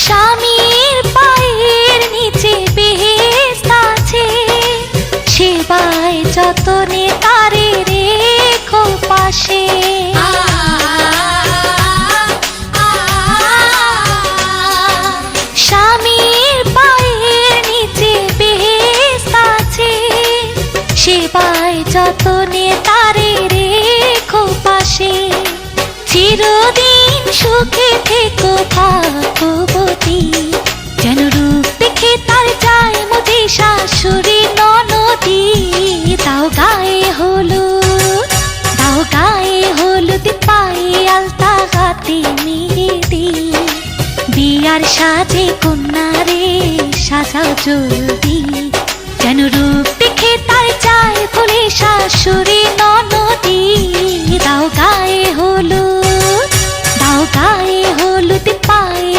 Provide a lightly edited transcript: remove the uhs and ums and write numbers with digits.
স্বামীর পায়ের নিচে বেহেশত আছে, সেবায় যতনে তারে রেখো পাশে। স্বামীর পায়ের নিচে বেহেশত আছে, সেবায় যতনে তারে রেখো পাশে। চিরদিন সুখে থেকো ভাগ্যবতী, যেন রূপ দেখে তার যায় মতি শাশুড়ি ননদি। দাও গায়ে হলুদ, দাও গায়ে হলুদ, পায়ে আলতা হাতে মেহেদি। বিয়ার সাজে কন্যারে সাজাও জলদি, যেন রূপ দেখে তার যায় বলে শাশুড়ি ননদি। দাও গায়ে হলুদ, দাও গায়ে হলুদ, পায়ে